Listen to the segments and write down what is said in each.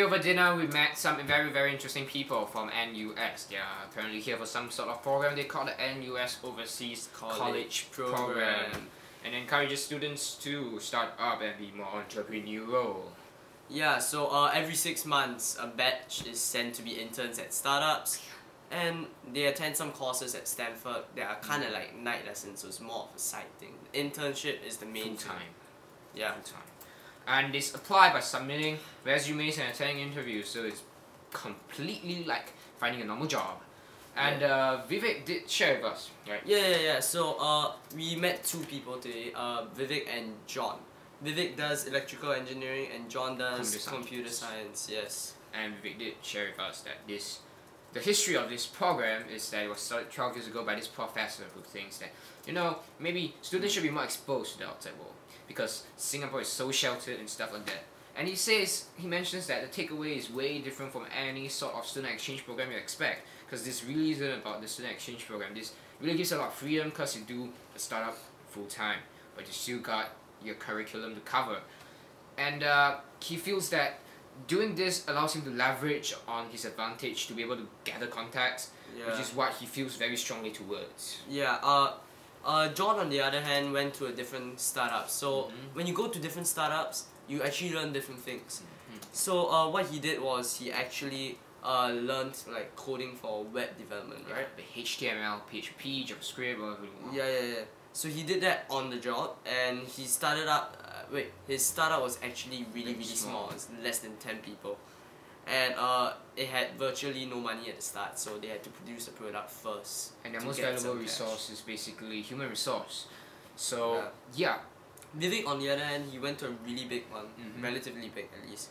Today over dinner we met some very interesting people from NUS. They are apparently here for some sort of program they call the NUS Overseas College Program, and encourages students to start up and be more entrepreneurial. Yeah, so every 6 months a batch is sent to be interns at startups, and they attend some courses at Stanford. They are kind of like night lessons, so it's more of a side thing. The internship is the main Full time. thing. Yeah. Full time. And it's applied by submitting resumes and attending interviews, so it's completely like finding a normal job. And Vivek did share with us, right? Yeah. So we met 2 people today, Vivek and John. Vivek does electrical engineering and John does computer science. Yes. And Vivek did share with us that the history of this program is that it was started 12 years ago by this professor who thinks that, you know, maybe students should be more exposed to the outside world because Singapore is so sheltered and stuff like that. And he mentions that the takeaway is way different from any sort of student exchange program you expect, because this really isn't about the student exchange program. This really gives a lot of freedom because you do a startup full time, but you still got your curriculum to cover. And he feels that doing this allows him to leverage on his advantage to be able to gather contacts, which is what he feels very strongly towards. Yeah. John, on the other hand, went to a different startup. So when you go to different startups, you actually learn different things. So what he did was he actually learned like coding for web development, right? The HTML, PHP, JavaScript, whatever you want. Yeah. So he did that on the job, and he started up. His startup was actually really small. It's less than 10 people, and it had virtually no money at the start, so they had to produce the product first. And their most valuable resource is basically human resource. So yeah. Vivek, on the other hand, he went to a really big one, relatively big at least.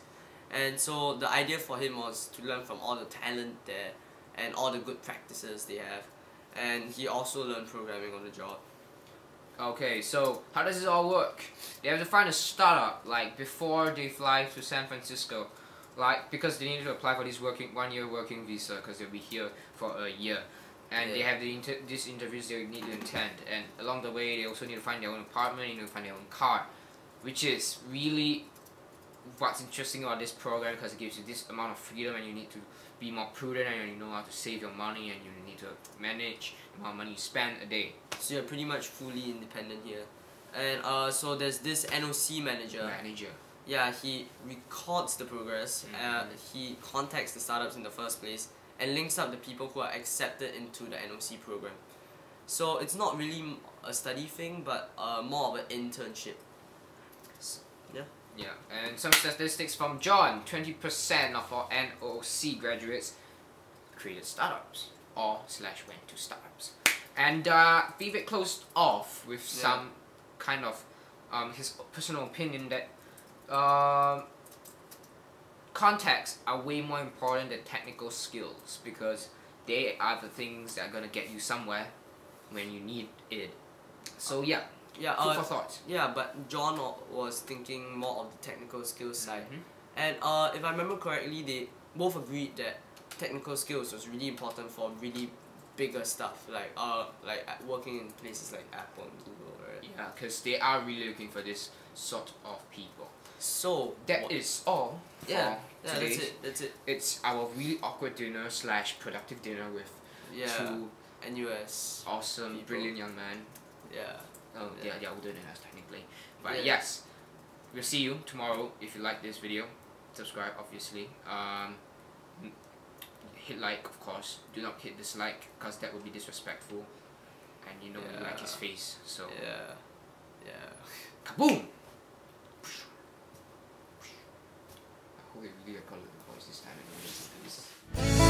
And so the idea for him was to learn from all the talent there and all the good practices they have. And he also learned programming on the job. Okay, so how does this all work? They have to find a startup like before they fly to San Francisco, like because they need to apply for this 1 year working visa because they'll be here for a year. And they have these interviews they need to attend, and along the way they also need to find their own apartment, they need to find their own car, which is really what's interesting about this program, because it gives you this amount of freedom, and you need to be more prudent, and you know how to save your money, and you need to manage the amount of money you spend a day. So you're pretty much fully independent here. And so there's this NOC manager. Yeah, he records the progress, he contacts the startups in the first place, and links up the people who are accepted into the NOC program. So it's not really a study thing, but more of an internship. Yeah, and some statistics from John: 20% of our NOC graduates created startups or /went to startups. And Vivek closed off with some kind of his personal opinion that contacts are way more important than technical skills, because they are the things that are gonna get you somewhere when you need it. So yeah, food for thought. Yeah, but John was thinking more of the technical skills side, and if I remember correctly, they both agreed that technical skills was really important for really bigger stuff, like working in places like Apple and Google, right? Yeah, because they are really looking for this sort of people. So that is all for today. That's it. It's our really awkward dinner / productive dinner with 2 NUS awesome, brilliant young men. They're older than us technically. But yes, we'll see you tomorrow. If you like this video, subscribe obviously. Hit like, of course. Do not hit dislike, because that would be disrespectful. And you know you like his face, so kaboom! I hope it really recorded the voice this time and you listen to this.